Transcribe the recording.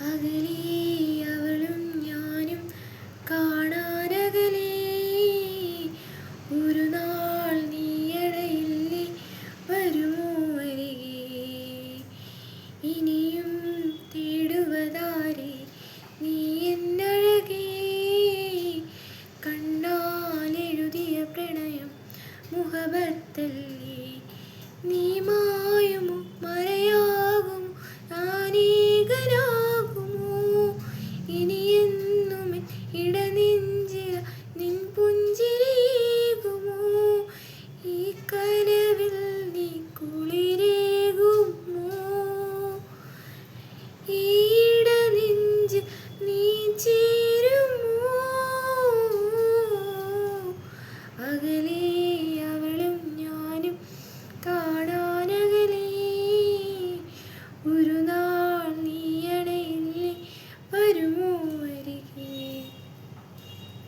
അകലേ അവളും ഞാനും കാണാനകലേ, ഒരു നാൾ നീയണയില്ലേ വരുമോ അരികെ. ഇനിയും തേടുവതാരെ നീ എന്നഴകേ, കണ്ണാലെഴുതിയ പ്രണയം മുഹബത്തല്ലേ. നീ മായുമോ മറയാകുമോ നാനേകനാകുമോ, ഇനിയെന്നുമെൻ ഇടനെഞ്ചില നിൻ പുഞ്ചിരിയേകുമോ, ഈ കനവിൽ നീ കുളിരേകുമോ, ഈ